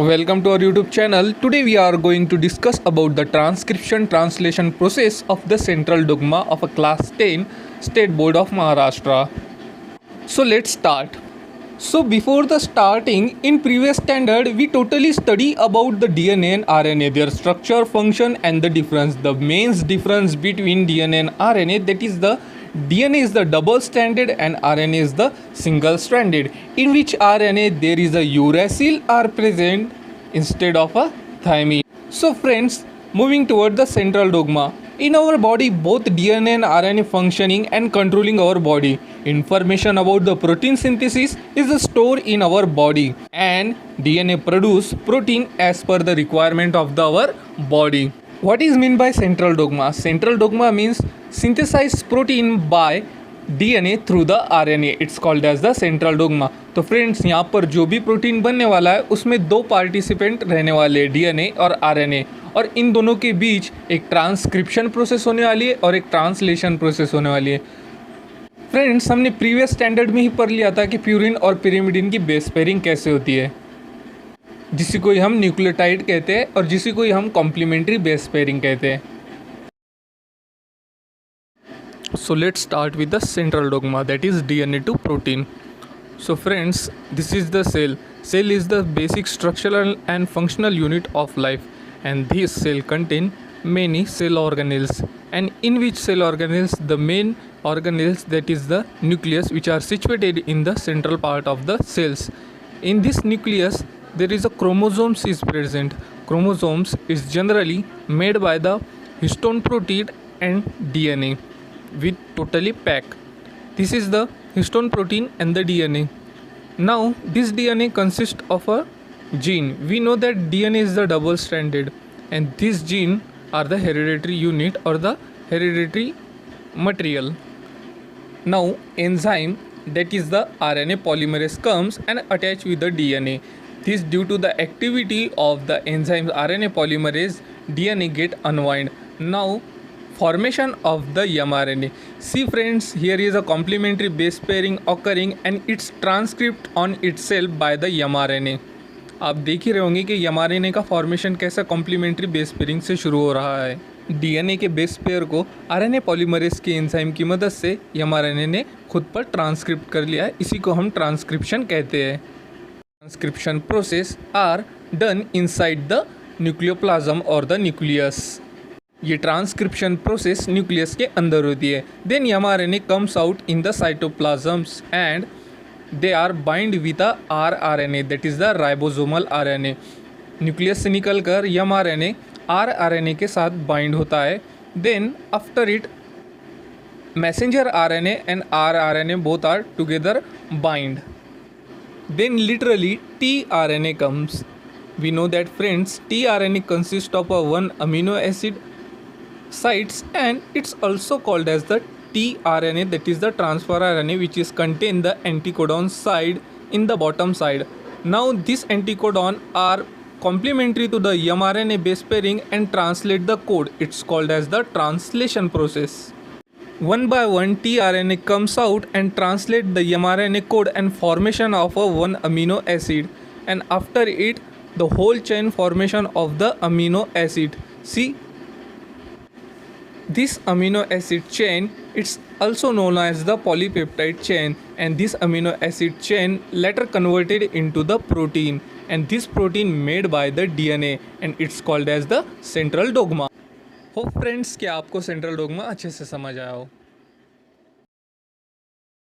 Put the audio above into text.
Welcome to our YouTube channel. Today we are going to discuss about the transcription translation process of the central dogma of a class 10 State Board of Maharashtra. So let's start. So before the starting, in previous standard we totally study about the DNA and RNA, their structure, function and the difference. The main difference between DNA and RNA, that is the DNA is the double stranded and RNA is the single stranded, in which RNA there is a uracil are present instead of a thymine. So friends, moving toward the central dogma. In our body, both DNA and RNA functioning and controlling our body. Information about the protein synthesis is stored in our body, and DNA produce protein as per the requirement of our body. What is meant by central dogma? Central dogma means synthesized protein by DNA through the RNA. It's called as the central dogma. तो friends, यहाँ पर जो भी protein बनने वाला है उसमें दो पार्टिसिपेंट रहने वाले, DNA और RNA, और इन दोनों के बीच एक ट्रांसक्रिप्शन प्रोसेस होने वाली है और एक ट्रांसलेशन प्रोसेस होने वाली है. फ्रेंड्स, हमने प्रीवियस स्टैंडर्ड में ही पढ़ लिया था कि प्यूरिन और पिरिमिडिन की बेस पेयरिंग कैसे होती है, जिसे कोई हम न्यूक्लियोटाइड कहते हैं और जिसे कोई हम कॉम्प्लीमेंट्री बेस पेयरिंग कहते हैं. So let's start with the central dogma, that is DNA to protein. So friends, this is the cell. Cell is the basic structural and functional unit of life, and this cell contain many cell organelles, and in which cell organelles, the main organelles, that is the nucleus, which are situated in the central part of the cells. In this nucleus there is a chromosomes is present. Chromosomes is generally made by the histone protein and DNA with totally pack. This is the histone protein and the DNA. Now this DNA consists of a gene. We know that DNA is the double stranded, and this gene are the hereditary unit or the hereditary material. Now enzyme, that is the RNA polymerase, comes and attach with the DNA. This due to the activity of the enzyme RNA polymerase, DNA get unwind. Now formation of the mRNA. See friends, here is a complementary base pairing occurring and its transcript on itself by the mRNA. आप देख ही रहे होंगे कि mRNA का formation कैसा complementary base pairing से शुरू हो रहा है. DNA के बेस पेयर को RNA पॉलीमरेज के एंजाइम की मदद से mRNA ने खुद पर ट्रांसक्रिप्ट कर लिया है. इसी को हम ट्रांसक्रिप्शन कहते हैं. Transcription process are done inside the nucleoplasm और द न्यूक्लियस. ये ट्रांसक्रिप्शन प्रोसेस न्यूक्लियस के अंदर होती है. Then mRNA comes out in the cytoplasms and they are bind with the rRNA, that is the ribosomal RNA. Nucleus से निकल कर mRNA rRNA के साथ बाइंड होता है. Then after it messenger RNA and rRNA both are together bind. Then literally tRNA comes. We know that friends, tRNA consists of one amino acid sites, and it's also called as the tRNA, that is the transfer RNA, which is contain the anticodon side in the bottom side. Now this anticodon are complementary to the mRNA base pairing and translate the code. It's called as the translation process. One by one tRNA comes out and translate the mRNA code and formation of a one amino acid, and after it the whole chain formation of the amino acid. See, this amino acid chain, it's also known as the polypeptide chain, and this amino acid chain later converted into the protein, and this protein made by the DNA, and it's called as the central dogma. Hope friends कि आपको central dogma अच्छे से समझ आया हो.